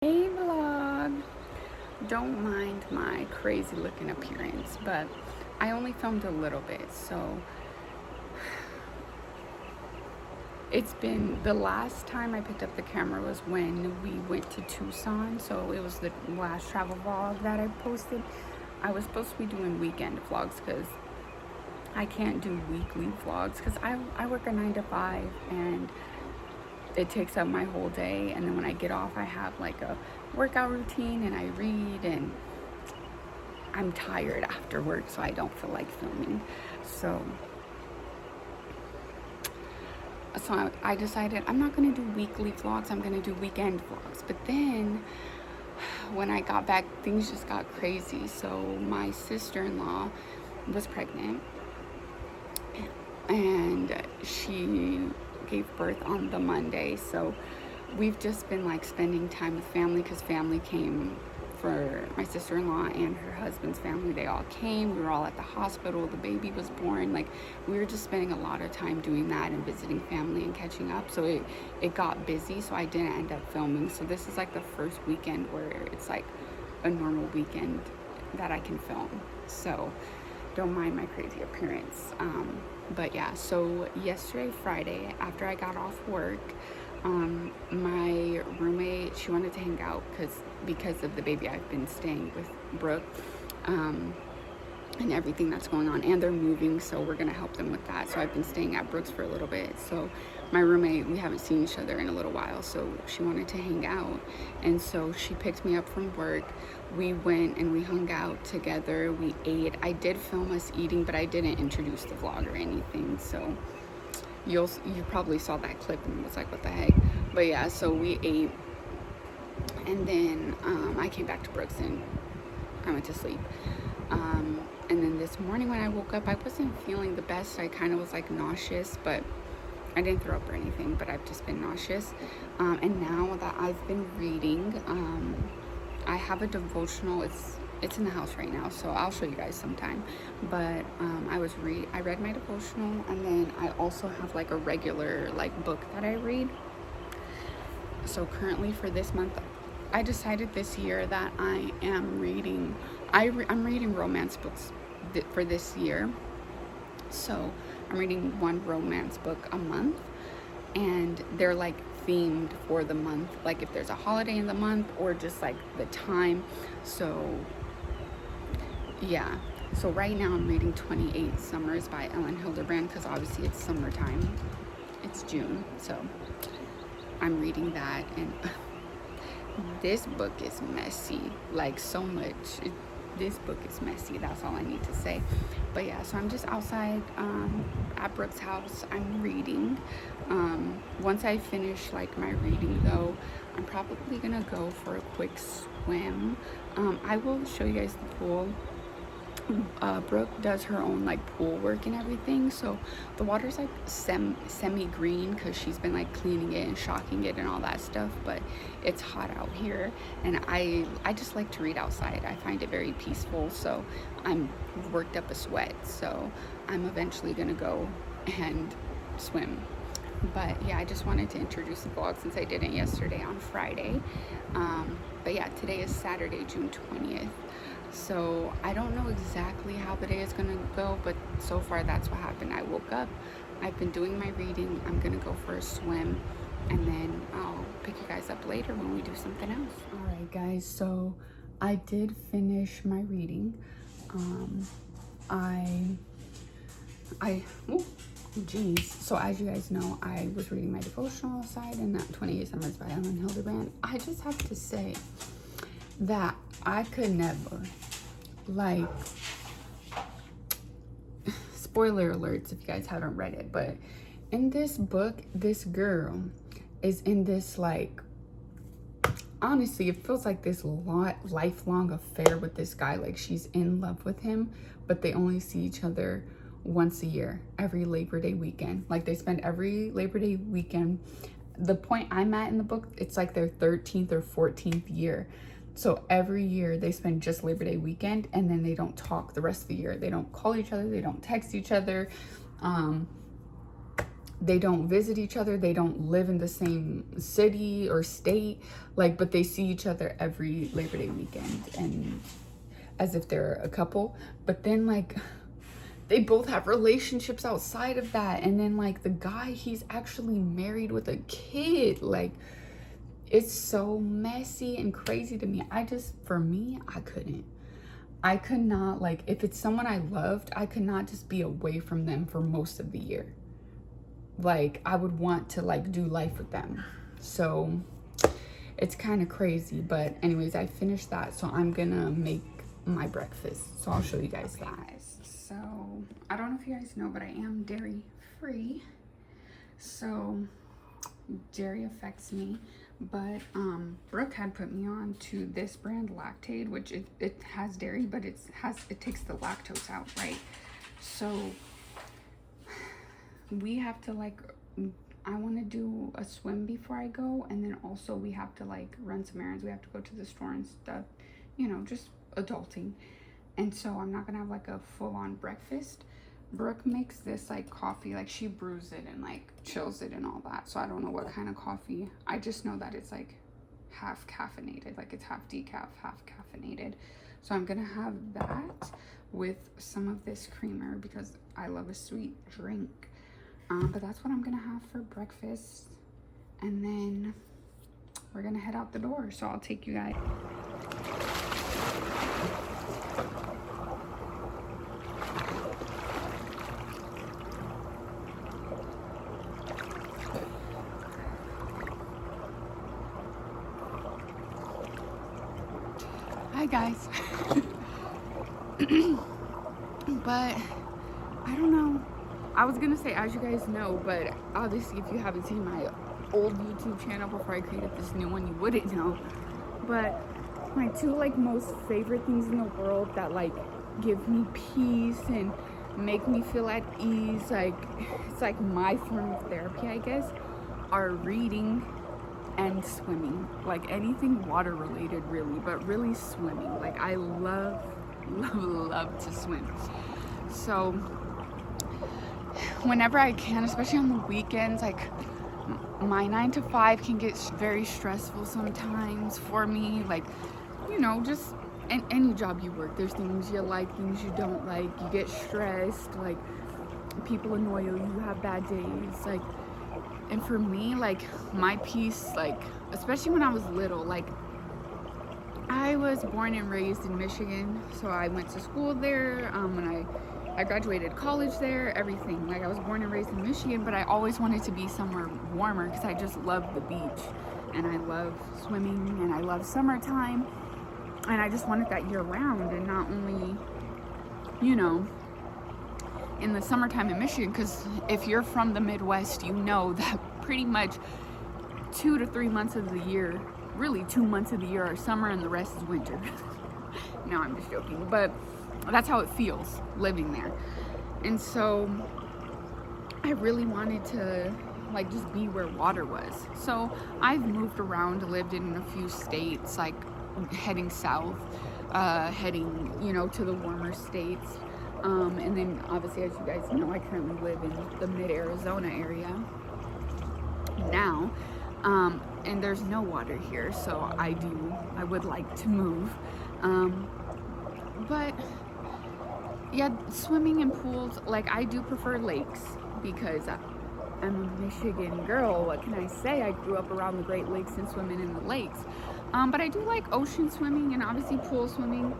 Hey vlog! Don't mind my crazy looking appearance, but I only filmed a little bit, so it's been the last time I picked up the camera was when we went to Tucson, so it was the last travel vlog that I posted. I was supposed to be doing weekend vlogs because I can't do weekly vlogs because I work a 9 to 5 and it takes up my whole day, and then when I get off I have like a workout routine and I read, and I'm tired after work, so I don't feel like filming. So I decided I'm not going to do weekly vlogs, I'm going to do weekend vlogs. But then when I got back, things just got crazy. So my sister-in-law was pregnant and she gave birth on the Monday. So we've just been like spending time with family because family came for my sister-in-law and her husband's family. They all came. We were all at the hospital. The baby was born. Like, we were just spending a lot of time doing that and visiting family and catching up. So it got busy, so I didn't end up filming. So this is like the first weekend where it's like a normal weekend that I can film. So don't mind my crazy appearance. But yeah, so yesterday, Friday, after I got off work, my roommate, she wanted to hang out because of the baby. I've been staying with Brooke, and everything that's going on, and they're moving, so we're gonna help them with that. So I've been staying at Brooke's for a little bit. So my roommate, we haven't seen each other in a little while, so she wanted to hang out, and so she picked me up from work. We went and we hung out together. We ate. I did film us eating, but I didn't introduce the vlog or anything, so you probably saw that clip and was like, what the heck. But yeah, so we ate, and then I came back to Brooks and I went to sleep. And then this morning when I woke up, I wasn't feeling the best. I kind of was like nauseous, but I didn't throw up or anything, but I've just been nauseous. And now that I've been reading, I have a devotional. It's in the house right now, so I'll show you guys sometime. But I read my devotional, and then I also have like a regular like book that I read. So currently for this month, I decided this year that I am reading. I'm reading romance books for this year. So I'm reading one romance book a month, and they're like themed for the month, like if there's a holiday in the month or just like the time. So yeah, so right now I'm reading 28 Summers by Ellen Hildebrand because obviously it's summertime, it's June, so I'm reading that. And this book is messy, like so much. This book is messy, that's all I need to say. But yeah, so I'm just outside at Brooke's house. I'm reading. Once I finish like my reading though, I'm probably gonna go for a quick swim. I will show you guys the pool. Brooke does her own like pool work and everything, so the water's like semi-green because she's been like cleaning it and shocking it and all that stuff. But it's hot out here, and I just like to read outside. I find it very peaceful, so I'm worked up a sweat, so I'm eventually gonna go and swim. But yeah, I just wanted to introduce the vlog since I didn't yesterday on Friday. But yeah, today is Saturday, June 20th. So I don't know exactly how the day is gonna go, but so far that's what happened. I woke up, I've been doing my reading, I'm gonna go for a swim, and then I'll pick you guys up later when we do something else. All right guys, so I did finish my reading. Oh geez. So as you guys know, I was reading my devotional side, and that 28 Summers by Ellen Hildebrand. I just have to say that I could never, like, spoiler alerts if you guys haven't read it, but in this book, this girl is in this, like, honestly, it feels like this lifelong affair with this guy. Like, she's in love with him, but they only see each other once a year, every Labor Day weekend. Like, they spend every Labor Day weekend. The point I'm at in the book, it's like their 13th or 14th year. So every year they spend just Labor Day weekend, and then they don't talk the rest of the year. They don't call each other, they don't text each other. they don't visit each other, they don't live in the same city or state, like, but they see each other every Labor Day weekend, and as if they're a couple. But then like they both have relationships outside of that, and then like the guy, he's actually married with a kid. Like, it's so messy and crazy to me. For me, I could not, like, if it's someone I loved, I could not just be away from them for most of the year. Like, I would want to like do life with them. So it's kind of crazy. But anyways, I finished that, so I'm gonna make my breakfast, so I'll show you guys that. So I don't know if you guys know, but I am dairy free, so dairy affects me. But Brooke had put me on to this brand Lactaid, which it has dairy, but it takes the lactose out, right? So we have to like, I want to do a swim before I go, and then also we have to like run some errands. We have to go to the store and stuff, you know, just adulting. And so I'm not gonna have like a full-on breakfast. Brooke makes this like coffee, like she brews it and like chills it and all that. So I don't know what kind of coffee. I just know that it's like half caffeinated, like it's half decaf, half caffeinated. So I'm gonna have that with some of this creamer because I love a sweet drink. But that's what I'm gonna have for breakfast, and then we're gonna head out the door. So I'll take you guys. Hi guys. But I don't know, I was gonna say, as you guys know, but obviously if you haven't seen my old YouTube channel before I created this new one, you wouldn't know. But my two like most favorite things in the world that like give me peace and make me feel at ease, like it's like my form of therapy, I guess, are reading and swimming. Like anything water related really, but really swimming. Like I love to swim. So whenever I can, especially on the weekends, like my 9 to 5 can get very stressful sometimes for me. Like, you know, just any job you work, there's things you like, things you don't like, you get stressed, like people annoy you, you have bad days, like. And for me, like my peace, like especially when I was little, like I was born and raised in Michigan, so I went to school there. When I graduated college there, everything. Like I was born and raised in Michigan, but I always wanted to be somewhere warmer because I just love the beach and I love swimming and I love summertime, and I just wanted that year round, and not only, you know, in the summertime in Michigan, because if you're from the Midwest, you know that pretty much 2 to 3 months of the year, really 2 months of the year are summer and the rest is winter. No, I'm just joking, but that's how it feels living there. And so I really wanted to like just be where water was. So I've moved around, lived in a few states, like heading south, heading, you know, to the warmer states. And then obviously, as you guys know, I currently live in the mid-Arizona area now, and there's no water here, so I would like to move, but yeah, swimming in pools, like I do prefer lakes because I'm a Michigan girl. What can I say? I grew up around the Great Lakes and swimming in the lakes, but I do like ocean swimming and obviously pool swimming.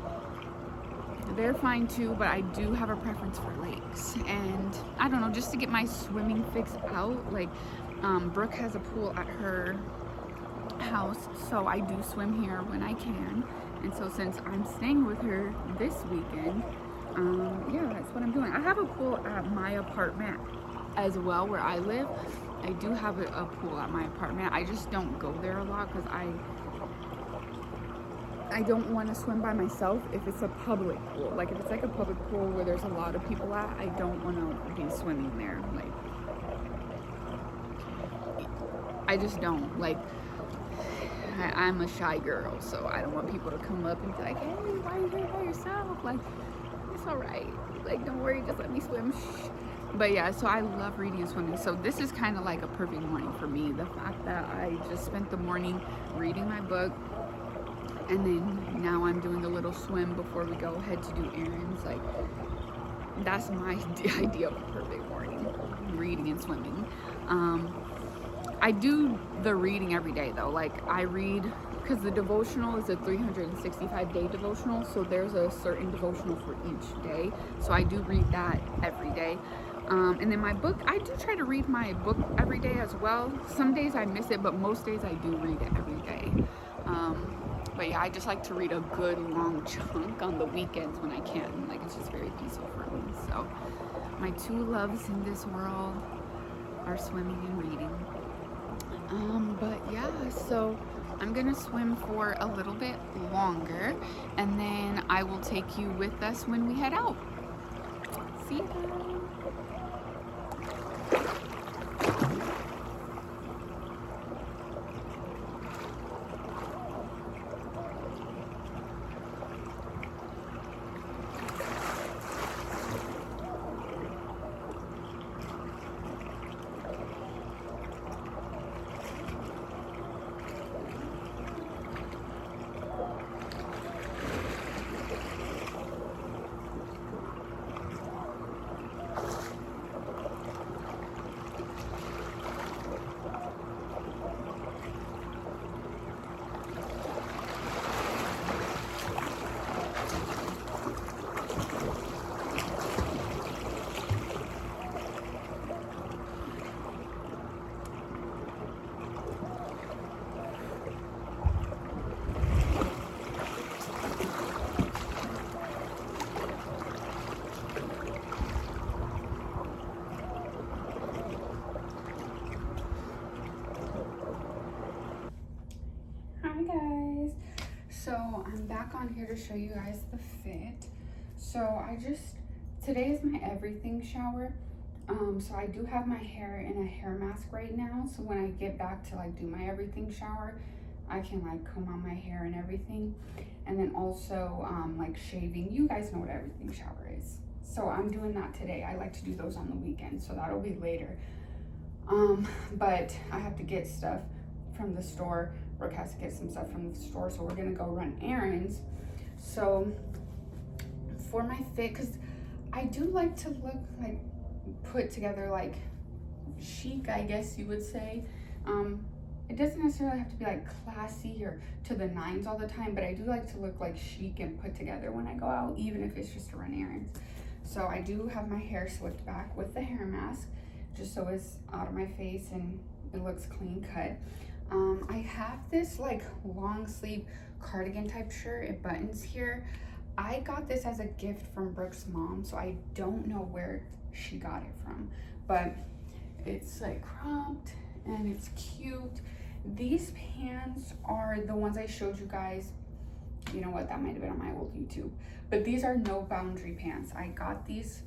They're fine too, but I do have a preference for lakes. And I don't know, just to get my swimming fix out, like Brooke has a pool at her house, so I do swim here when I can. And so since I'm staying with her this weekend, yeah, that's what I'm doing. I have a pool at my apartment as well where I live. I do have a pool at my apartment. I just don't go there a lot because I don't want to swim by myself if it's a public pool. Like if it's like a public pool where there's a lot of people at, I don't want to be swimming there. Like I just don't. Like I'm a shy girl, so I don't want people to come up and be like, hey, why are you here by yourself? Like, it's all right. Like, don't worry, just let me swim. Shh. But yeah, so I love reading and swimming. So this is kind of like a perfect morning for me. The fact that I just spent the morning reading my book, and then now I'm doing a little swim before we go head to do errands. Like, that's my idea of a perfect morning, reading and swimming. I do the reading every day though. Like, I read, because the devotional is a 365-day devotional, so there's a certain devotional for each day. So I do read that every day. And then my book, I do try to read my book every day as well. Some days I miss it, but most days I do read it every day. But yeah, I just like to read a good long chunk on the weekends when I can. Like, it's just very peaceful for me. So my two loves in this world are swimming and reading. But yeah, so I'm gonna swim for a little bit longer, and then I will take you with us when we head out. See you guys. Hi guys, so I'm back on here to show you guys the fit. So today is my everything shower. So I do have my hair in a hair mask right now, so when I get back to like do my everything shower, I can like comb out my hair and everything. And then also like shaving. You guys know what everything shower is, so I'm doing that today. I like to do those on the weekend, so that'll be later. But I have to get stuff from the store. Brooke has to get some stuff from the store, so we're gonna go run errands. So for my fit, because I do like to look like put together, like chic, I guess you would say. It doesn't necessarily have to be like classy or to the nines all the time, but I do like to look like chic and put together when I go out, even if it's just to run errands. So I do have my hair slicked back with the hair mask, just so it's out of my face and it looks clean cut. I have this like long sleeve cardigan type shirt. It buttons here. I got this as a gift from Brooke's mom, so I don't know where she got it from, but it's like cropped and it's cute. These pants are the ones I showed you guys. You know what, that might have been on my old YouTube, but these are no boundary pants. I got these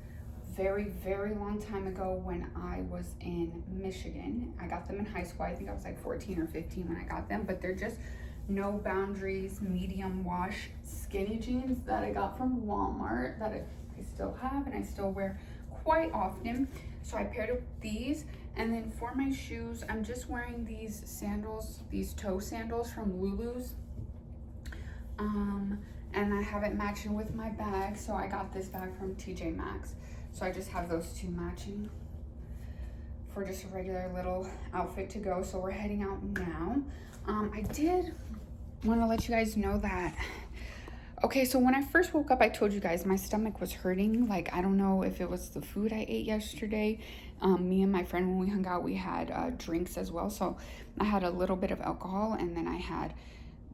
very long time ago when I was in Michigan. I got them in high school. I think I was like 14 or 15 when I got them, but they're just no boundaries, medium wash skinny jeans that I got from Walmart that I still have and I still wear quite often. So I paired it with these, and then for my shoes, I'm just wearing these sandals, these toe sandals from Lulu's. And I have it matching with my bag, so I got this bag from TJ Maxx. So I just have those two matching for just a regular little outfit to go. So we're heading out now. I did want to let you guys know that, okay, so when I first woke up, I told you guys my stomach was hurting. Like, I don't know if it was the food I ate yesterday. Me and my friend, when we hung out, we had drinks as well. So I had a little bit of alcohol, and then I had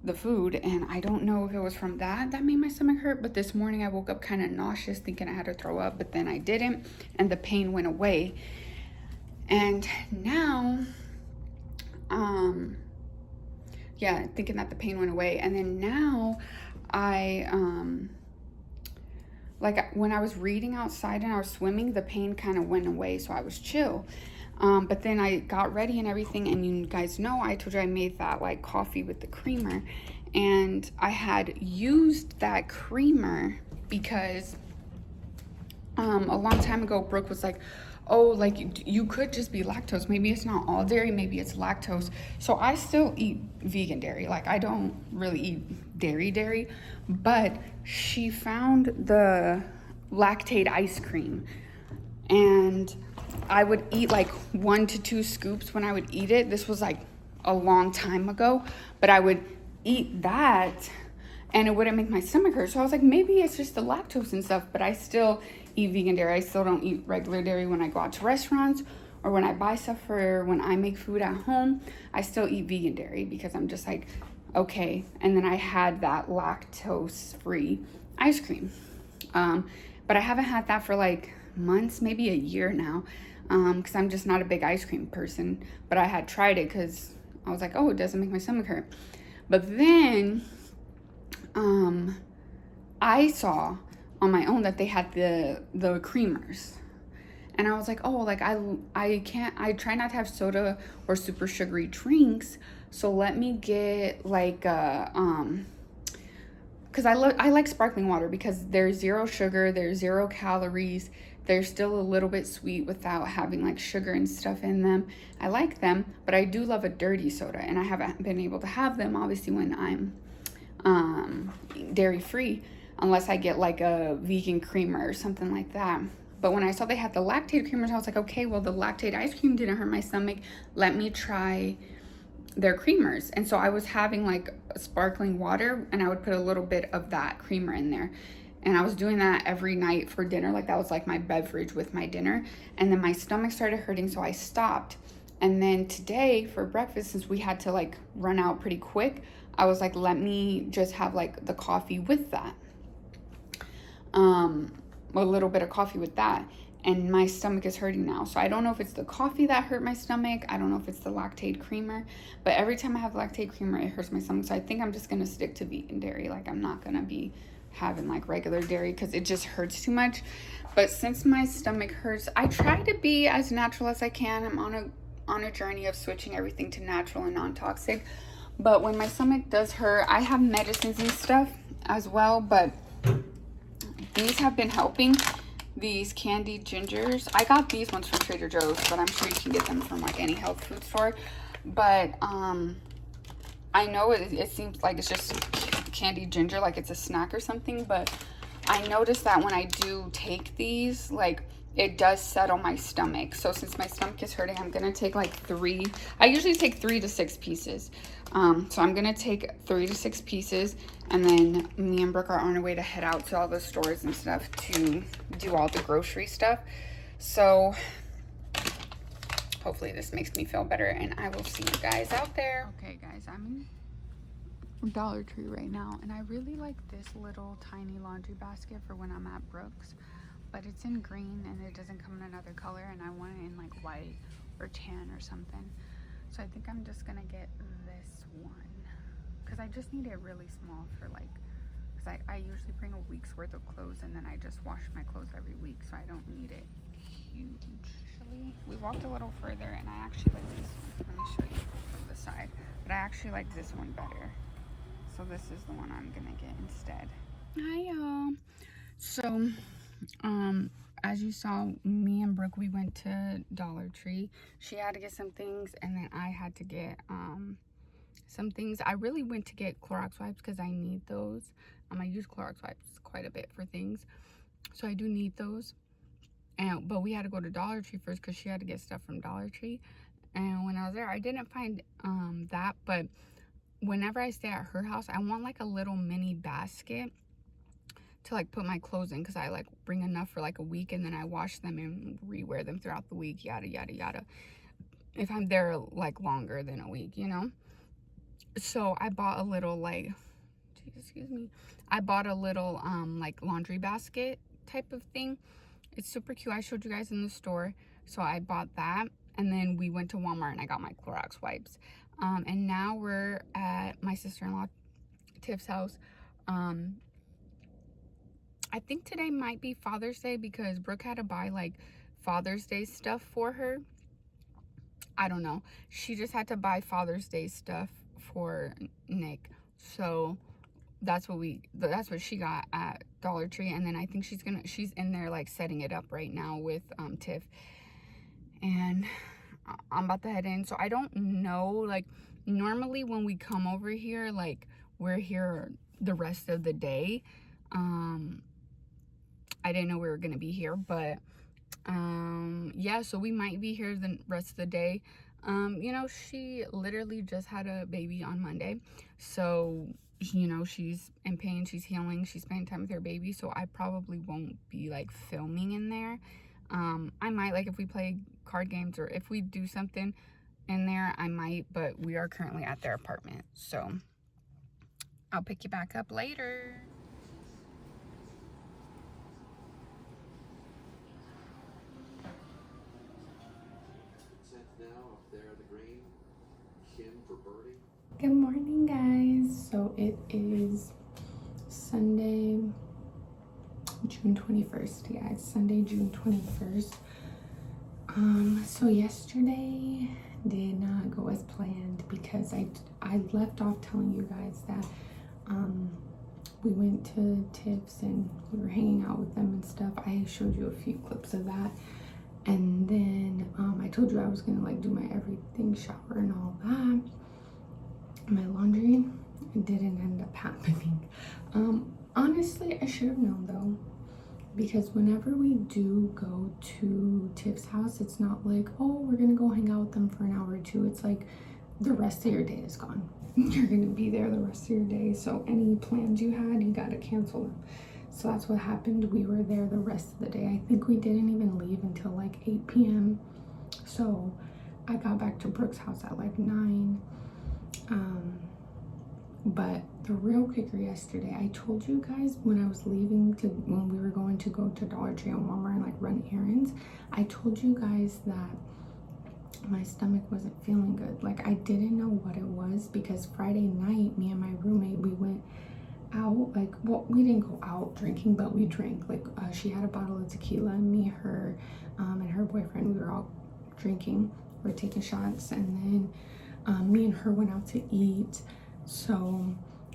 the food, and I don't know if it was from that made my stomach hurt. But this morning I woke up kind of nauseous, thinking I had to throw up, but then I didn't, and the pain went away. And now yeah, thinking that the pain went away. And then now I like when I was reading outside and I was swimming, the pain kind of went away, so I was chill. But then I got ready and everything, and you guys know I told you I made that like coffee with the creamer, and I had used that creamer because a long time ago Brooke was like, oh, like you could just be lactose. Maybe it's not all dairy, maybe it's lactose. So I still eat vegan dairy. Like I don't really eat dairy, but she found the lactate ice cream, and I would eat like 1 to 2 scoops when I would eat it. This was like a long time ago, but I would eat that and it wouldn't make my stomach hurt. So I was like, maybe it's just the lactose and stuff, but I still eat vegan dairy. I still don't eat regular dairy when I go out to restaurants or when I buy stuff or when I make food at home. I still eat vegan dairy because I'm just like, okay. And then I had that lactose free ice cream. But I haven't had that for like months, maybe a year now, because I'm just not a big ice cream person. But I had tried it because I was like, oh, it doesn't make my stomach hurt. But then I saw on my own that they had the creamers. And I was like, oh, like I can't, I try not to have soda or super sugary drinks. So let me get like because I like sparkling water because there's 0 sugar, there's 0 calories, they're still a little bit sweet without having like sugar and stuff in them. I like them, but I do love a dirty soda, and I haven't been able to have them obviously when I'm dairy free, unless I get like a vegan creamer or something like that. But when I saw they had the lactate creamers, I was like, okay, well, the lactate ice cream didn't hurt my stomach. Let me try their creamers. And so I was having like sparkling water, and I would put a little bit of that creamer in there. And I was doing that every night for dinner. Like that was like my beverage with my dinner. And then my stomach started hurting, so I stopped. And then today for breakfast, since we had to like run out pretty quick, I was like, let me just have like the coffee with that. A little bit of coffee with that. And my stomach is hurting now. So I don't know if it's the coffee that hurt my stomach. I don't know if it's the lactate creamer. But every time I have lactate creamer, it hurts my stomach. So I think I'm just going to stick to vegan dairy. Like I'm not going to be having like regular dairy because it just hurts too much. But since my stomach hurts, I try to be as natural as I can. I'm on a journey of switching everything to natural and non-toxic. But when my stomach does hurt, I have medicines and stuff as well. But these have been helping. These candied gingers. I got these ones from Trader Joe's, but I'm sure you can get them from like any health food store. But I know it seems like it's just candied ginger, like it's a snack or something. But I noticed that when I do take these, like it does settle my stomach. So since my stomach is hurting, I'm gonna take like 3. I usually take 3 to 6 pieces. So I'm gonna take 3 to 6 pieces, and then me and Brooke are on our way to head out to all the stores and stuff to do all the grocery stuff. So hopefully this makes me feel better, and I will see you guys out there. Okay guys, I'm in Dollar Tree right now, and I really like this little tiny laundry basket for when I'm at Brooke's, but it's in green and it doesn't come in another color, and I want it in like white or tan or something. So I think I'm just gonna get this one because I just need it really small for like, because I usually bring a week's worth of clothes, and then I just wash my clothes every week, so I don't need it hugely. We walked a little further, and I actually like this one. Let me show you from the side, but I actually like this one better. So this is the one I'm gonna get instead. Hi y'all. So as you saw, me and Brooke, we went to Dollar Tree. She had to get some things, and then I had to get some things. I really went to get Clorox wipes because I need those. I use Clorox wipes quite a bit for things, so I do need those. But we had to go to Dollar Tree first because she had to get stuff from Dollar Tree. And when I was there, I didn't find that, but whenever I stay at her house, I want like a little mini basket to like put my clothes in, because I like bring enough for like a week, and then I wash them and rewear them throughout the week, yada yada yada, if I'm there like longer than a week, you know. So I bought a little like, excuse me, I bought a little like laundry basket type of thing. It's super cute. I showed you guys in the store. So I bought that, and then we went to Walmart and I got my Clorox wipes. And now we're at my sister-in-law Tiff's house. I think today might be Father's Day because Brooke had to buy like Father's Day stuff for her. I don't know. She just had to buy Father's Day stuff for Nick. So that's what she got at Dollar Tree. And then I think she's in there like setting it up right now with Tiff. and I'm about to head in. So I don't know, like, normally when we come over here, like, we're here the rest of the day. I didn't know we were gonna be here, but yeah, so we might be here the rest of the day. You know, she literally just had a baby on Monday, so you know, she's in pain, she's healing, she's spending time with her baby, so I probably won't be like filming in there. I might, like, if we play card games or if we do something in there, I might, but we are currently at their apartment, so I'll pick you back up later. Good morning, guys. So it is Sunday, June 21st. Yeah, it's Sunday, June 21st. So yesterday did not go as planned because I left off telling you guys that we went to Tiff's and we were hanging out with them and stuff. I showed you a few clips of that. And then I told you I was gonna like do my everything shower and all that. My laundry, it didn't end up happening. Honestly, I should have known though, because whenever we do go to Tiff's house, it's not like, oh, we're gonna go hang out with them for an hour or two. It's like the rest of your day is gone. You're gonna be there the rest of your day, so any plans you had, you gotta cancel them. So that's what happened. We were there the rest of the day. I think we didn't even leave until like 8 p.m. So I got back to Brooke's house at like 9. But the real kicker yesterday, I told you guys when I was leaving when we were going to go to Dollar Tree and Walmart and like run errands, I told you guys that my stomach wasn't feeling good. Like, I didn't know what it was because Friday night, me and my roommate, we went out. Like, well, we didn't go out drinking, but we drank. Like, she had a bottle of tequila, and me, her, and her boyfriend, we were all drinking. We were taking shots, and then me and her went out to eat. So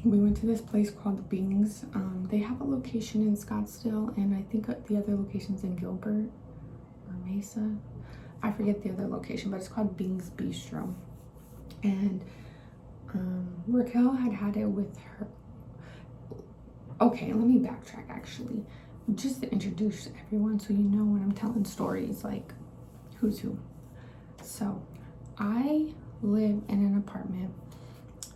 we went to this place called Bing's. They have a location in Scottsdale, and I think the other location's in Gilbert or Mesa. I forget the other location, but it's called Bing's Bistro. And Raquel had it with her. Okay, let me backtrack actually, just to introduce everyone so you know when I'm telling stories, like who's who. So I live in an apartment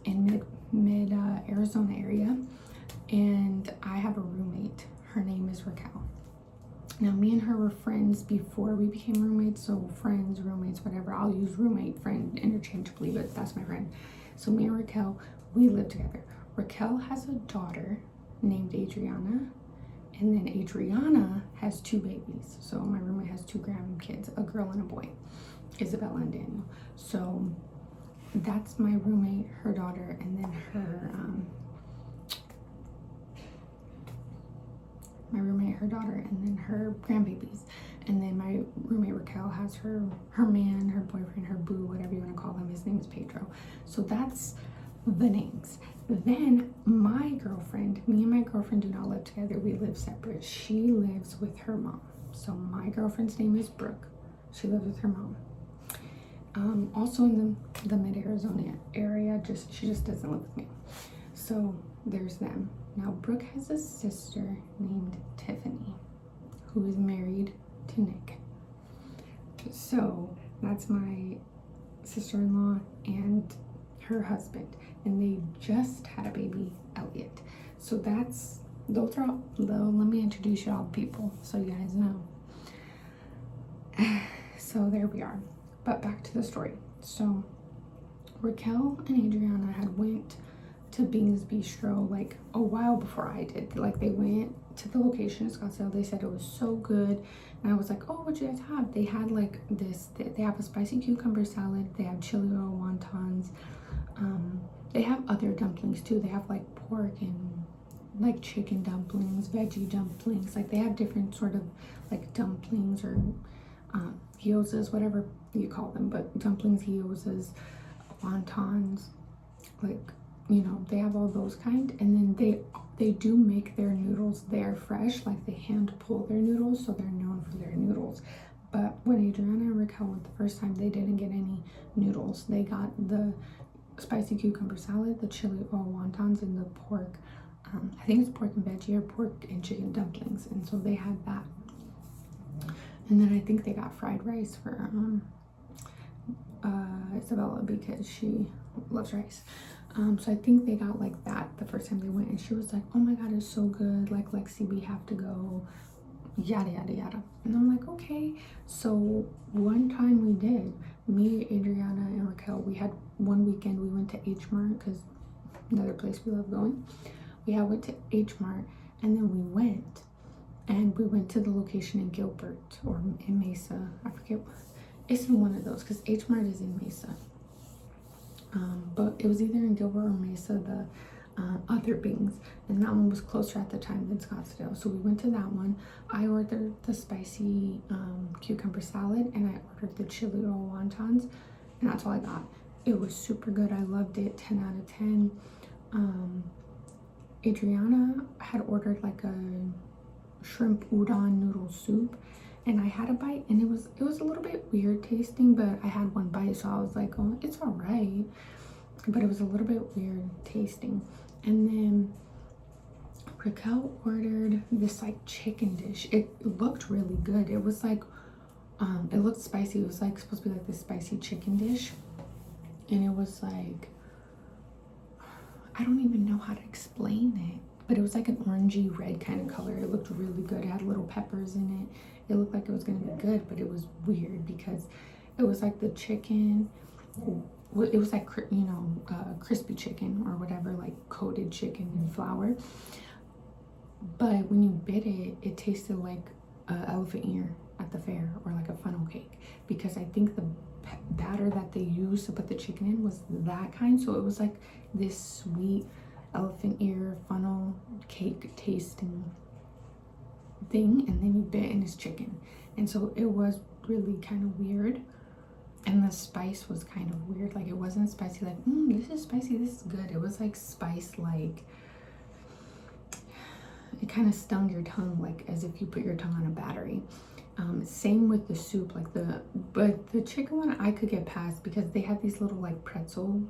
in mid Arizona area, and I have a roommate. Her name is Raquel. Now, me and her were friends before we became roommates, so friends, roommates, whatever. I'll use roommate, friend interchangeably, but that's my friend. So me and Raquel, we live together. Raquel has a daughter named Adriana, and then Adriana has 2 babies. So my roommate has 2 grandkids, a girl and a boy, Isabella and Daniel. So that's my roommate, her daughter, and then her my roommate, her daughter, and then her grandbabies. And then my roommate Raquel has her man, her boyfriend, her boo, whatever you want to call him. His name is Pedro. So that's the names. Then my girlfriend, me and my girlfriend do not live together. We live separate. She lives with her mom. So my girlfriend's name is Brooke. She lives with her mom. Also in the mid-Arizona area, she just doesn't live with me. So there's them. Now Brooke has a sister named Tiffany, who is married to Nick. So that's my sister-in-law and her husband, and they just had a baby, Elliot. So those are all. Let me introduce you all people so you guys know. So there we are. But back to the story. So Raquel and Adriana had went to Bing's Bistro like a while before I did. Like, they went to the location in Scottsdale. They said it was so good, and I was like, oh, what'd you guys have? They had like this. They have a spicy cucumber salad. They have chili oil wontons. They have other dumplings too. They have like pork and like chicken dumplings, veggie dumplings. Like, they have different sort of like dumplings or gyozas, whatever you call them, but dumplings, gyozas, wontons, like, you know, they have all those kind. And then they do make their noodles there fresh, like they hand pull their noodles, so they're known for their noodles. But when Adriana and Raquel went the first time, they didn't get any noodles. They got the spicy cucumber salad, the chili oil wontons, and the pork. I think it's pork and veggie or pork and chicken dumplings. And so they had that. And then I think they got fried rice for Isabella because she loves rice. So I think they got like that the first time they went, and she was like, oh my god, it's so good, like Lexi, we have to go, yada yada yada. And I'm like, okay. So one time we did, me, Adriana, and Raquel, we had one weekend we went to H Mart, because another place we love going. We went to H Mart, and then we went to the location in Gilbert or in Mesa, I forget what. It's in one of those because H Mart is in Mesa. But it was either in Gilbert or Mesa, the other Bings, and that one was closer at the time than Scottsdale. So we went to that one. I ordered the spicy cucumber salad, and I ordered the chili oil wontons, and that's all I got. It was super good. I loved it. 10 out of 10. Adriana had ordered like a shrimp udon noodle soup, and I had a bite, and it was a little bit weird tasting, but I had one bite, so I was like, oh, it's all right. But it was a little bit weird tasting. And then Raquel ordered this like chicken dish. It looked really good. It was like it looked spicy. It was like supposed to be like this spicy chicken dish, and it was like, I don't even know how to explain it, but it was like an orangey red kind of color. It looked really good. It had little peppers in it. It looked like it was gonna be good, but it was weird because it was like the chicken, it was like, you know, crispy chicken or whatever, like coated chicken in flour. But when you bit it, it tasted like an elephant ear at the fair, or like a funnel cake, because I think the batter that they used to put the chicken in was that kind. So it was like this sweet elephant ear funnel cake tasting thing, and then you bit and it's chicken, and so it was really kind of weird. And the spice was kind of weird. Like, it wasn't spicy like, this is spicy, this is good. It was like spice, like it kind of stung your tongue, like as if you put your tongue on a battery. Same with the soup, like but the chicken one I could get past because they had these little like pretzel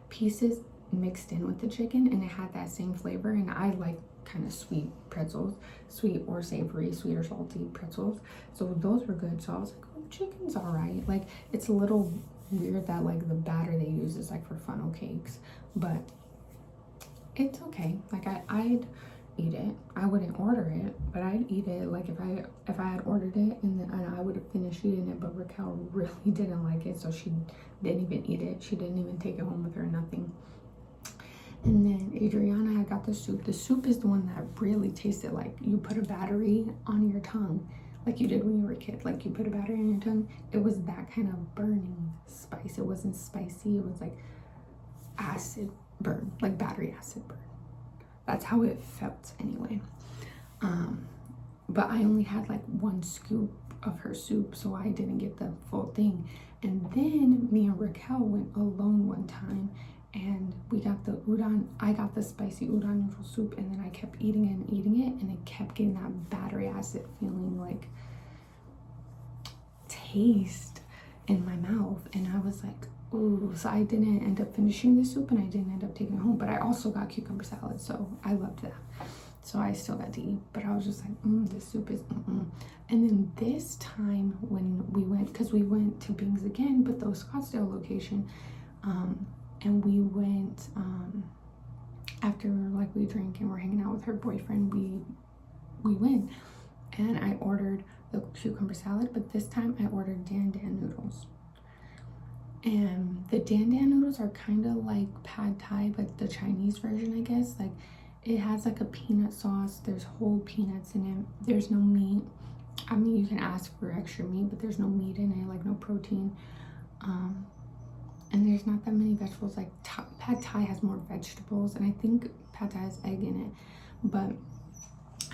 pieces mixed in with the chicken, and it had that same flavor, and I like kind of sweet pretzels, sweet or savory, sweet or salty pretzels, so those were good. So I was like, oh, the chicken's all right. Like, it's a little weird that like the batter they use is like for funnel cakes, but it's okay. Like, I'd eat it. I wouldn't order it, but I'd eat it. Like, if I had ordered it, and I would have finished eating it, but Raquel really didn't like it, so she didn't even eat it. She didn't even take it home with her, nothing. And then Adriana had got the soup. The soup is the one that really tasted like you put a battery on your tongue, like you did when you were a kid. Like, you put a battery on your tongue. It was that kind of burning spice. It wasn't spicy. It was like acid burn, like battery acid burn. That's how it felt anyway. But I only had like one scoop of her soup, so I didn't get the full thing. And then me and Raquel went alone one time, and we got the udon. I got the spicy udon noodle soup, and then I kept eating it, and it kept getting that battery acid feeling, like taste in my mouth, and I was like, ooh. So I didn't end up finishing the soup, and I didn't end up taking it home, but I also got cucumber salad, so I loved that. So I still got to eat, but I was just like, this soup is And then this time when we went, because we went to Bing's again, but the Scottsdale location, and we went after like we drank and we're hanging out with her boyfriend, we went, and I ordered the cucumber salad, but this time I ordered dan dan noodles. And the dan dan noodles are kind of like pad thai, but the Chinese version, I guess. Like, it has like a peanut sauce. There's whole peanuts in it. There's no meat. I mean, you can ask for extra meat, but there's no meat in it, like no protein. And there's not that many vegetables. Like, pad thai has more vegetables, and I think pad thai has egg in it. But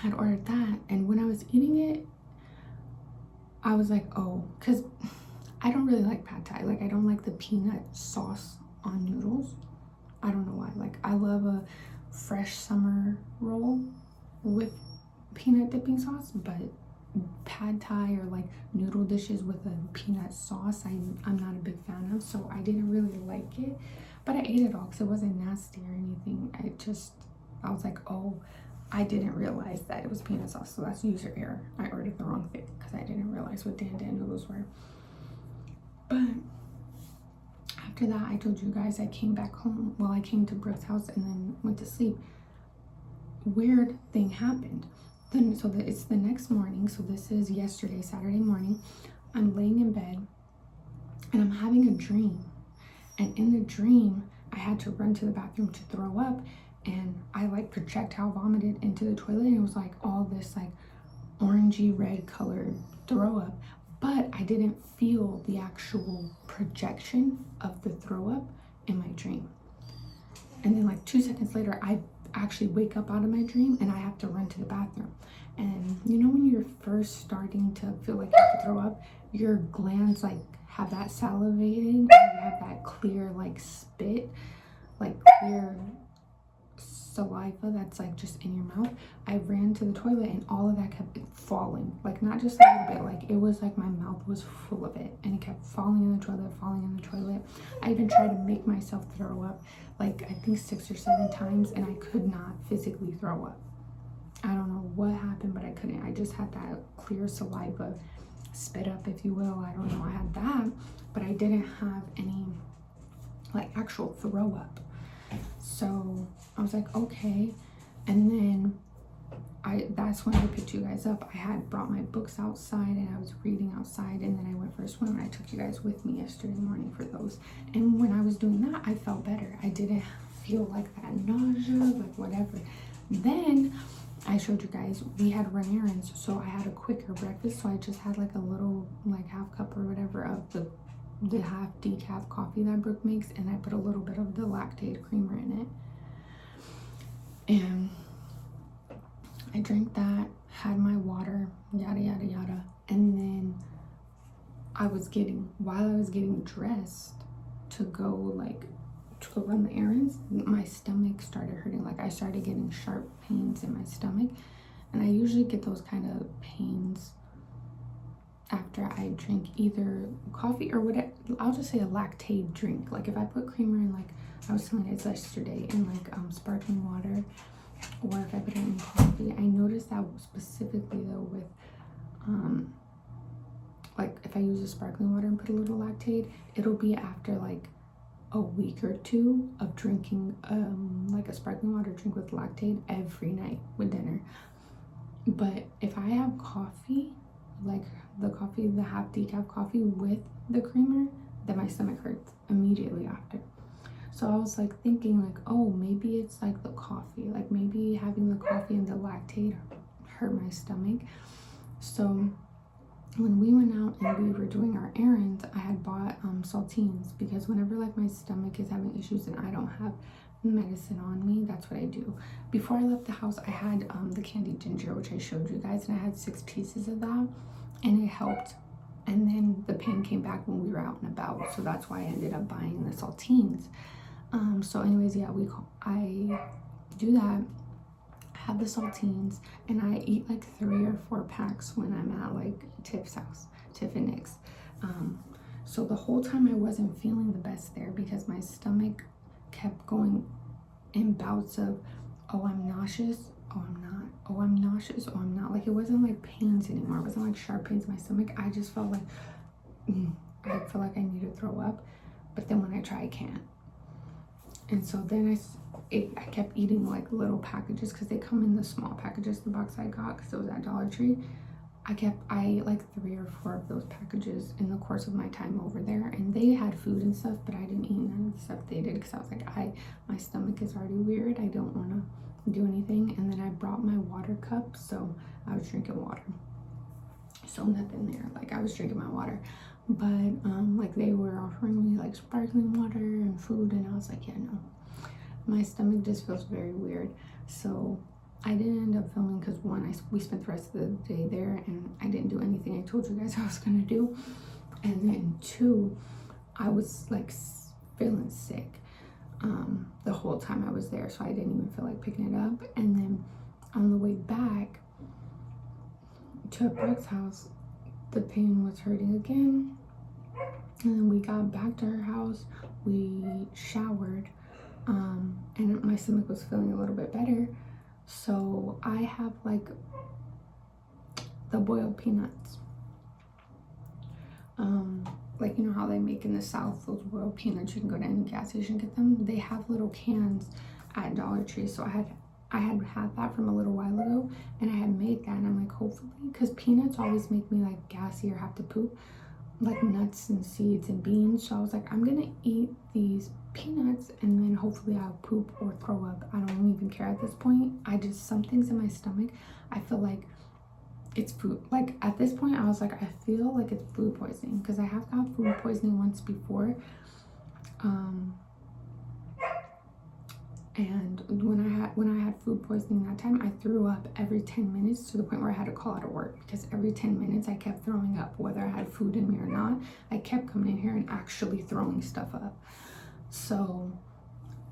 I'd ordered that, and when I was eating it, I was like, oh, because I don't really like pad thai. Like, I don't like the peanut sauce on noodles. I don't know why. Like, I love a fresh summer roll with peanut dipping sauce, but pad thai or like noodle dishes with a peanut sauce I'm not a big fan of, so I didn't really like it, but I ate it all because it wasn't nasty or anything. I was like, oh, I didn't realize that it was peanut sauce, so that's user error. I ordered the wrong thing because I didn't realize what dan dan noodles were. But after that, I told you guys I came back home. Well, I came to Brooke's house and then went to sleep. Weird thing happened. Then, it's the next morning. So this is yesterday, Saturday morning. I'm laying in bed and I'm having a dream. And in the dream, I had to run to the bathroom to throw up. And I like projectile vomited into the toilet. And it was like all this like orangey red colored throw up. But I didn't feel the actual projection of the throw up in my dream. And then like 2 seconds later, I actually wake up out of my dream and I have to run to the bathroom. And you know when you're first starting to feel like you have to throw up, your glands like have that salivating, and you have that clear like spit, like clear saliva that's like just in your mouth. I ran to the toilet and all of that kept falling, like not just a little bit, like it was like my mouth was full of it and it kept falling in the toilet, falling in the toilet. I even tried to make myself throw up like I think 6 or 7 times and I could not physically throw up. I don't know what happened, but I couldn't. I just had that clear saliva spit up, if you will. I don't know, I had that, but I didn't have any like actual throw up. So I was like, okay. And then that's when I picked you guys up. I had brought my books outside and I was reading outside, and then I went for a swim and I took you guys with me yesterday morning for those. And when I was doing that, I felt better. I didn't feel like that nausea, like whatever. Then I showed you guys we had run errands, so I had a quicker breakfast. So I just had like a little like half cup or whatever of the half decaf coffee that Brooke makes, and I put a little bit of the lactate creamer in it. And I drank that, had my water, yada yada yada. And then while I was getting dressed to go run the errands, my stomach started hurting. Like I started getting sharp pains in my stomach. And I usually get those kind of pains after I drink either coffee or whatever. I'll just say a lactate drink. Like if I put creamer in, like I was telling you guys yesterday, in like sparkling water, or if I put it in coffee. I noticed that specifically though with like if I use a sparkling water and put a little lactate, it'll be after like a week or two of drinking like a sparkling water drink with lactate every night with dinner. But if I have coffee, like the half decaf coffee with the creamer, then my stomach hurts immediately after. So I was like thinking like, oh, maybe it's like the coffee, like maybe having the coffee and the lactate hurt my stomach. So when we went out and we were doing our errands, I had bought saltines, because whenever like my stomach is having issues and I don't have medicine on me, that's what I do. Before I left the house, I had the candied ginger, which I showed you guys, and I had 6 pieces of that, and it helped. And then the pain came back when we were out and about, so that's why I ended up buying the saltines. So anyways, yeah, I do that, have the saltines, and I eat like 3 or 4 packs when I'm at like Tiff's house, Tiff and Nick's. So the whole time I wasn't feeling the best there, because my stomach kept going in bouts of, oh, I'm nauseous, oh, I'm not, oh, I'm nauseous, oh, I'm not. Like it wasn't like pains anymore. It wasn't like sharp pains in my stomach. I just felt like I feel like I need to throw up, but then when I try, I can't. And so then I kept eating like little packages, because they come in the small packages, the box I got, because it was at Dollar Tree. I ate like 3 or 4 of those packages in the course of my time over there, and they had food and stuff, but I didn't eat none of the stuff they did, because I was like, my stomach is already weird, I don't want to do anything. And then I brought my water cup, so I was drinking water. So nothing there, like I was drinking my water. But like they were offering me like sparkling water and food, and I was like, yeah, no, my stomach just feels very weird. So I didn't end up filming because we spent the rest of the day there and I didn't do anything I told you guys I was gonna do. And then 2, I was like feeling sick the whole time I was there, so I didn't even feel like picking it up. And then on the way back, to Brooke's house, the pain was hurting again. And then we got back to her house, we showered, and my stomach was feeling a little bit better. So I have like the boiled peanuts. Like, you know how they make in the South those boiled peanuts, you can go to any gas station and get them. They have little cans at Dollar Tree. So I had that from a little while ago, and I had made that, and I'm like, hopefully, because peanuts always make me like gassy or have to poop, like nuts and seeds and beans. So I was like, I'm gonna eat these peanuts and then hopefully I'll poop or throw up. I don't even care at this point. Some things in my stomach, I feel like it's food. Like at this point, I was like, I feel like it's food poisoning, because I have got food poisoning once before. And when I had food poisoning that time, I threw up every 10 minutes to the point where I had to call out of work, because every 10 minutes I kept throwing up, whether I had food in me or not. I kept coming in here and actually throwing stuff up. So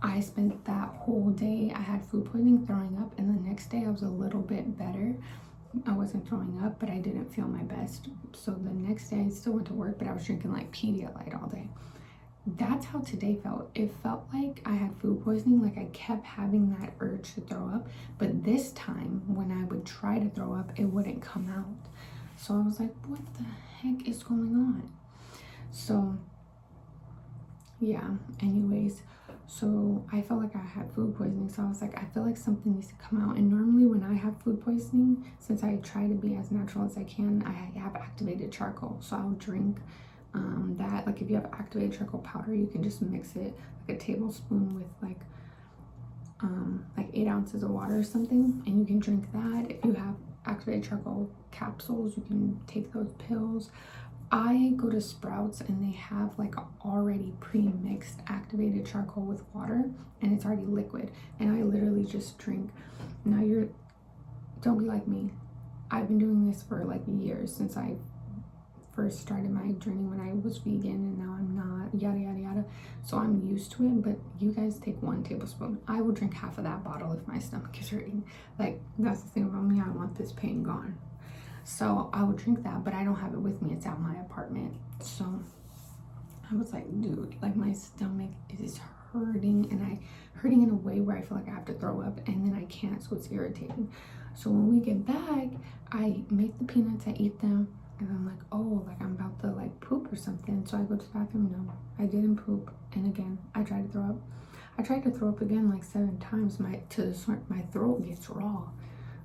I spent that whole day, I had food poisoning, throwing up, and the next day I was a little bit better. I wasn't throwing up, but I didn't feel my best. So the next day I still went to work, but I was drinking like Pedialyte all day. That's how today felt. It felt like I had food poisoning, like I kept having that urge to throw up, but this time when I would try to throw up, it wouldn't come out. So I was like, what the heck is going on? So yeah, anyways, so I felt like I had food poisoning. So I was like, I feel like something needs to come out. And normally when I have food poisoning, since I try to be as natural as I can, I have activated charcoal. So I'll drink that. Like if you have activated charcoal powder, you can just mix it like a tablespoon with like 8 ounces of water or something, and you can drink that. If you have activated charcoal capsules, you can take those pills. I go to Sprouts and they have like already pre-mixed activated charcoal with water, and it's already liquid, and I literally just drink. Now don't be like me. I've been doing this for like years, since I first started my journey when I was vegan, and now I'm not, yada yada yada. So I'm used to it. But you guys take 1 tablespoon. I will drink half of that bottle if my stomach is hurting. Like, that's the thing about me, I want this pain gone. So I would drink that, but I don't have it with me, it's at my apartment. So I was like, dude, like my stomach is hurting, and hurting in a way where I feel like I have to throw up, and then I can't, so it's irritating. So when we get back, I make the peanuts, I eat them, and I'm like, oh, like I'm about to like poop or something. So I go to the bathroom. No, I didn't poop. And again, I tried to throw up. I tried to throw up again like 7 times. My throat gets raw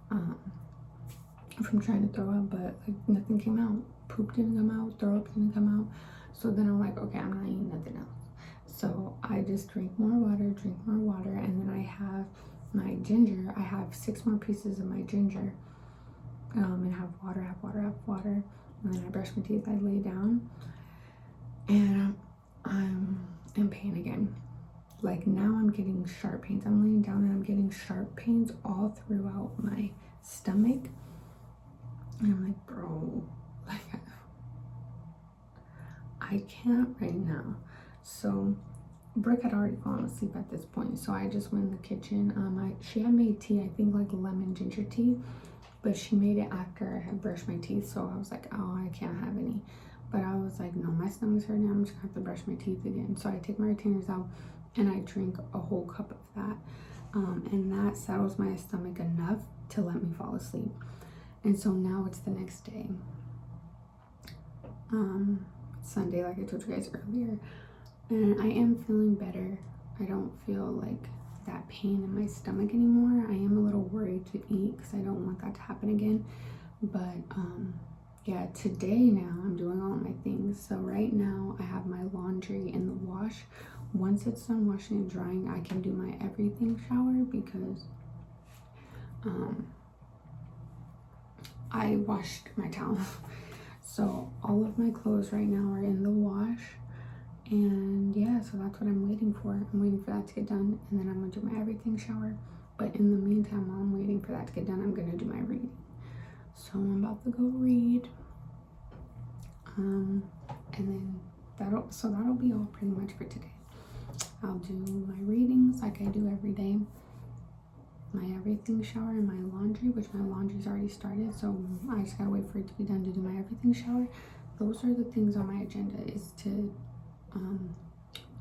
from trying to throw up, but like nothing came out. Poop didn't come out, throw up didn't come out. So then I'm like, okay, I'm not eating nothing else. So I just drink more water, and then I have my ginger. I have 6 more pieces of my ginger, and have water. And then I brush my teeth, I lay down, and I'm in pain again. Like now I'm getting sharp pains. I'm laying down and I'm getting sharp pains all throughout my stomach. And I'm like, bro, like I can't right now. So Brooke had already fallen asleep at this point. So I just went in the kitchen. She had made tea, I think like lemon ginger tea, but she made it after I had brushed my teeth. So I was like, oh, I can't have any. But I was like, no, my stomach's hurting. I'm just gonna have to brush my teeth again. So I take my retainers out and I drink a whole cup of that. And that settles my stomach enough to let me fall asleep. And so now it's the next day. Sunday, like I told you guys earlier. And I am feeling better. I don't feel like that pain in my stomach anymore. I am a little worried to eat because I don't want that to happen again. But yeah, today now I'm doing all my things. So right now I have my laundry in the wash. Once it's done washing and drying, I can do my everything shower, because I washed my towel. So all of my clothes right now are in the wash. And yeah, so that's what I'm waiting for. I'm waiting for that to get done, and then I'm gonna do my everything shower. But in the meantime, while I'm waiting for that to get done, I'm gonna do my reading. So I'm about to go read. And then that'll be all pretty much for today. I'll do my readings like I do every day. my everything shower and my laundry, which my laundry's already started, so I just gotta wait for it to be done to do my everything shower. Those are the things on my agenda, is to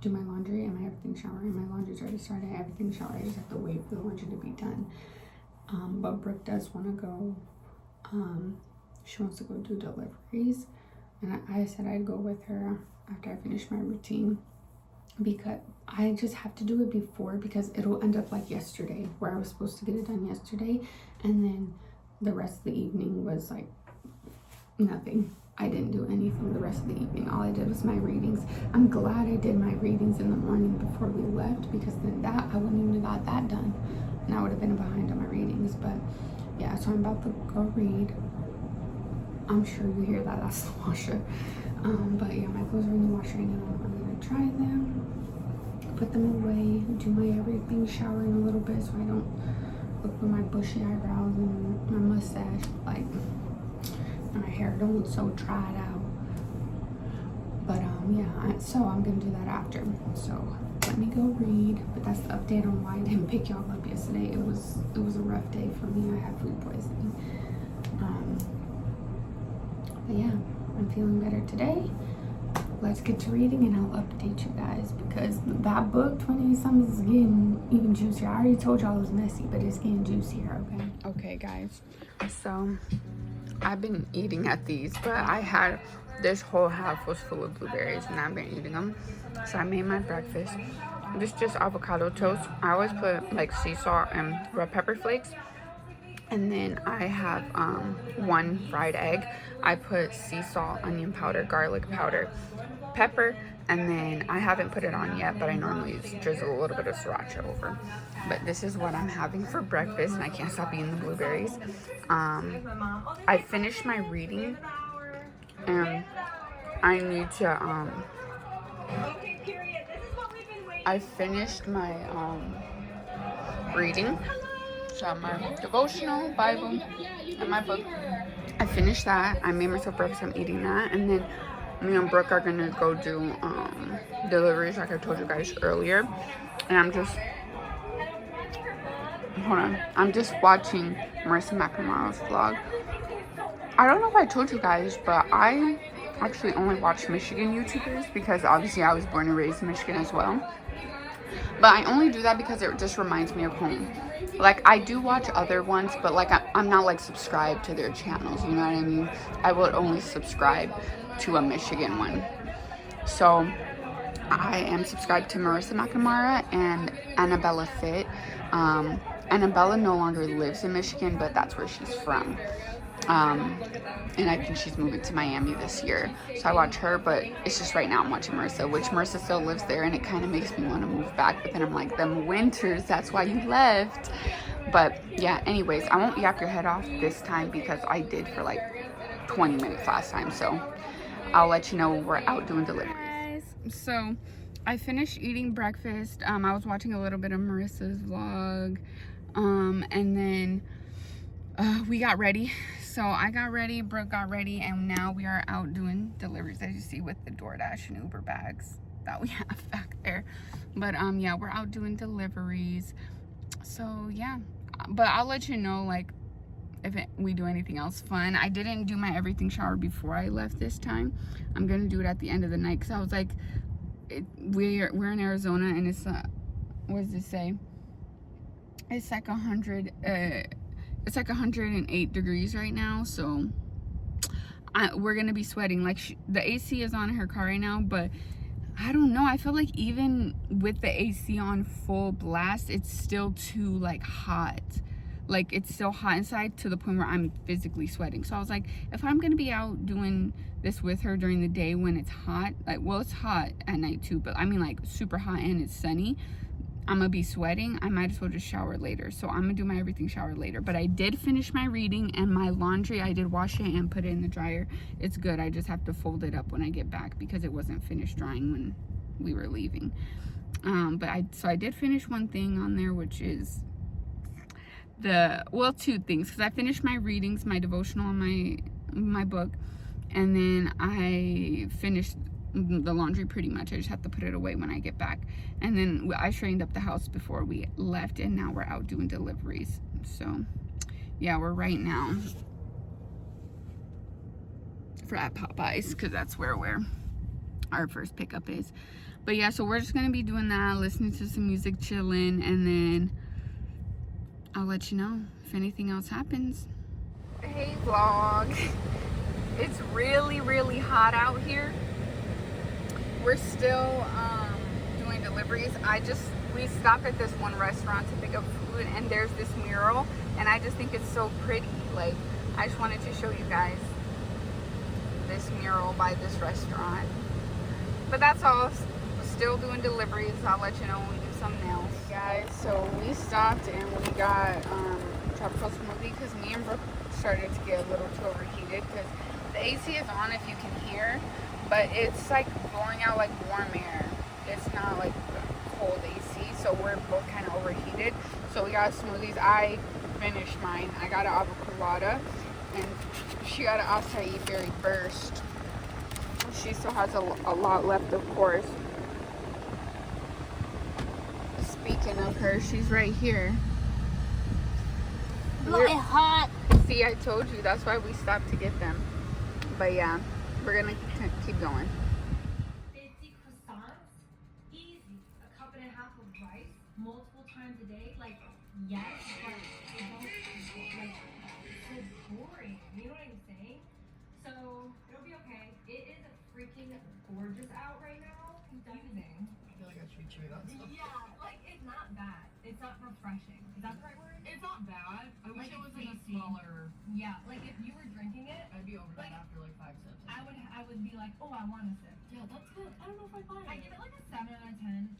do my laundry and my everything shower. And my laundry's already started. Everything shower, I just have to wait for the laundry to be done. But Brooke does want to go. She wants to go do deliveries, and I said I'd go with her after I finish my routine, because I just have to do it before, because it'll end up like yesterday, where I was supposed to get it done yesterday, and then the rest of the evening was like nothing. I didn't do anything the rest of the evening. All I did was my readings. I'm glad I did my readings in the morning before we left, because then that I wouldn't even have got that done, and I would have been behind on my readings. But yeah, so I'm about to go read. I'm sure you hear that, that's the washer. But yeah, my clothes are in the washer right now. I'm gonna try them, put them away, do my everything shower in a little bit, so I don't look with my bushy eyebrows and my mustache like my hair don't look so dried out. But yeah, so I'm gonna do that after. So let me go read. But that's the update on why I didn't pick y'all up yesterday. It was a rough day for me. I had food poisoning. But yeah, I'm feeling better today. Let's get to reading and I'll update you guys, because that book 20 something is getting even juicier. I already told y'all it was messy, but it's getting juicier. Okay guys, so I've been eating at these, but I had this whole half was full of blueberries and I've been eating them. So I made my breakfast. This is just avocado toast. I always put like sea salt and red pepper flakes. And then I have one fried egg. I put sea salt, onion powder, garlic powder, pepper, and then I haven't put it on yet, but I normally drizzle a little bit of sriracha over. But this is what I'm having for breakfast, and I can't stop eating the blueberries. I finished my reading, and I need to I finished my reading. So my devotional, Bible, and my book. I finished that. I made myself breakfast. I'm eating that, and then me and Brooke are gonna go do deliveries, like I told you guys earlier. And I'm just I'm just watching Marissa McNamara's vlog. I don't know if I told you guys, but I actually only watch Michigan YouTubers, because obviously I was born and raised in Michigan as well. But I only do that because it just reminds me of home. Like, I do watch other ones, but like I'm not like subscribed to their channels, you know what I mean? I will only subscribe to a Michigan one. So I am subscribed to Marissa McNamara and Annabella Fit. Annabella no longer lives in Michigan, but that's where she's from. And I think she's moving to Miami this year. So I watch her, but it's just right now I'm watching Marissa, which Marissa still lives there, and it kind of makes me want to move back. But then I'm like, them winters, that's why you left. But yeah, anyways, I won't yap your head off this time, because I did for like 20 minutes last time. So I'll let you know when we're out doing deliveries. So I finished eating breakfast. I was watching a little bit of Marissa's vlog. And then we got ready. So I got ready, Brooke got ready, and now we are out doing deliveries, as you see, with the DoorDash and Uber bags that we have back there. But yeah, we're out doing deliveries. So yeah, but I'll let you know like if we do anything else fun. I didn't do my everything shower before I left this time. I'm gonna do it at the end of the night, because I was like, we're in Arizona, and it's what does it say? It's like 100. It's like 108 degrees right now, so we're gonna be sweating. Like the AC is on in her car right now, but I don't know. I feel like even with the AC on full blast, it's still too like hot. Like it's still hot inside to the point where I'm physically sweating. So I was like, if I'm gonna be out doing this with her during the day when it's hot, like, well, it's hot at night too, but I mean like super hot and it's sunny, I'm gonna be sweating, I might as well just shower later. So I'm gonna do my everything shower later. But I did finish my reading, and my laundry, I did wash it and put it in the dryer. It's good. I just have to fold it up when I get back, because it wasn't finished drying when we were leaving. So I did finish one thing on there, which is two things, because I finished my readings, my devotional, and my book, and then I finished the laundry pretty much. I just have to put it away when I get back. And then I straightened up the house before we left, and now we're out doing deliveries. So yeah, we're right now for at Popeyes, because that's where our first pickup is. But yeah, so we're just gonna be doing that, listening to some music, chilling, and then I'll let you know if anything else happens. Hey vlog. It's really, really hot out here. We're still doing deliveries. We stopped at this one restaurant to pick up food, and there's this mural, and I just think it's so pretty. Like, I just wanted to show you guys this mural by this restaurant. But that's all. We're still doing deliveries. I'll let you know when we do something else. Guys, so we stopped and we got tropical smoothie because me and Brooke started to get a little too overheated because the AC is on, if you can hear, but it's like blowing out like warm air. It's not like cold AC, so we're both kind of overheated. So we got smoothies. I finished mine. I got an avocado and she got an acai berry burst. She still has a lot left, of course. Speaking of her, she's right here. We're hot. See, I told you. That's why we stopped to get them. But yeah, we're gonna keep going. 50 croissants, easy. A cup and a half of rice, multiple times a day. Like, yes, but it don't, like, it's so boring. You know what I'm saying? So, it'll be okay. It is freaking gorgeous out right now. Confusing. I feel like I should trade on stuff. Yeah, like, it's not bad. It's not refreshing. Is that the right word? It's not bad. I wish Like, it was in a tasty. smaller. Yeah, like, if you were drinking it, I'd be over Like, that after like 5 sips. I would be like, oh, I want a sip. Yeah, that's good. I don't know if I'd buy it. I give it like a 7 out of 10.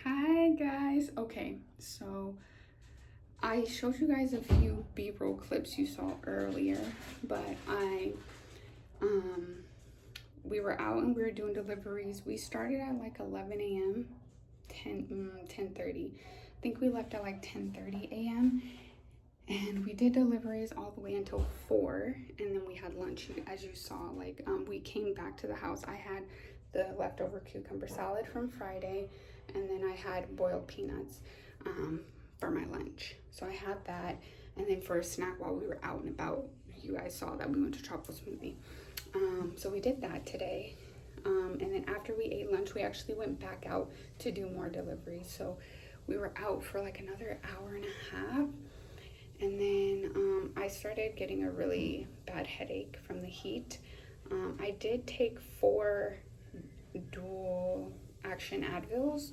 Hi guys. Okay, so I showed you guys a few B-roll clips you saw earlier, but we were out and we were doing deliveries. We started at like 11 a.m. 10:30. I think we left at like 10:30 a.m. and we did deliveries all the way until 4, and then we had lunch. As you saw, like we came back to the house. I had the leftover cucumber salad from Friday, and then I had boiled peanuts for my lunch. So I had that, and then for a snack while we were out and about, you guys saw that we went to Tropical Smoothie. So we did that today. And then after we ate lunch, we actually went back out to do more deliveries. So we were out for like another hour and a half. And then I started getting a really bad headache from the heat. I did take 4 dual action Advils.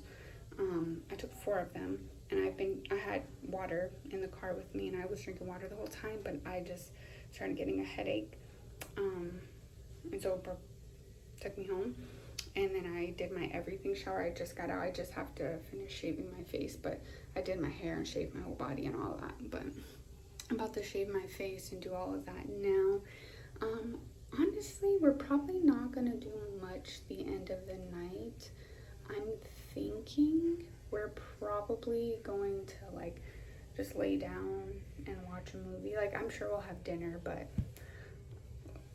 I took 4 of them, and I had water in the car with me, and I was drinking water the whole time, but I just started getting a headache. And so Brooke took me home, and then I did my everything shower. I just got out. I just have to finish shaving my face, but I did my hair and shaved my whole body and all that. But I'm about to shave my face and do all of that now. Honestly, we're probably not gonna do much the end of the night. I'm thinking we're probably going to like just lay down and watch a movie. Like, I'm sure we'll have dinner, but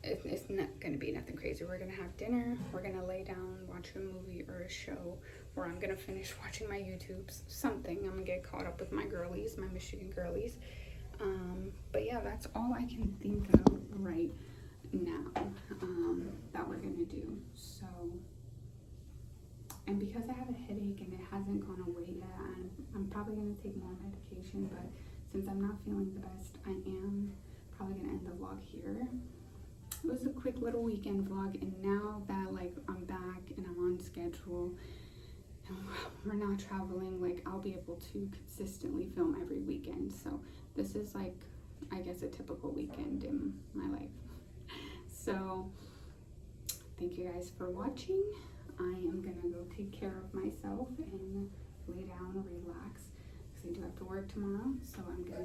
it's not gonna be nothing crazy. We're gonna have dinner, we're gonna lay down, watch a movie or a show, or I'm gonna finish watching my YouTubes, something. I'm gonna get caught up with my girlies, my Michigan girlies. But yeah, that's all I can think of right now that we're gonna do. So, and because I have a headache and it hasn't gone away yet, I'm probably gonna take more medication, but since I'm not feeling the best, I am probably gonna end the vlog here. It was a quick little weekend vlog, and now that like I'm back and I'm on schedule and we're not traveling, like I'll be able to consistently film every weekend. So this is like, I guess, a typical weekend in my life. So thank you guys for watching. I am gonna go take care of myself and lay down and relax because I do have to work tomorrow. So I'm gonna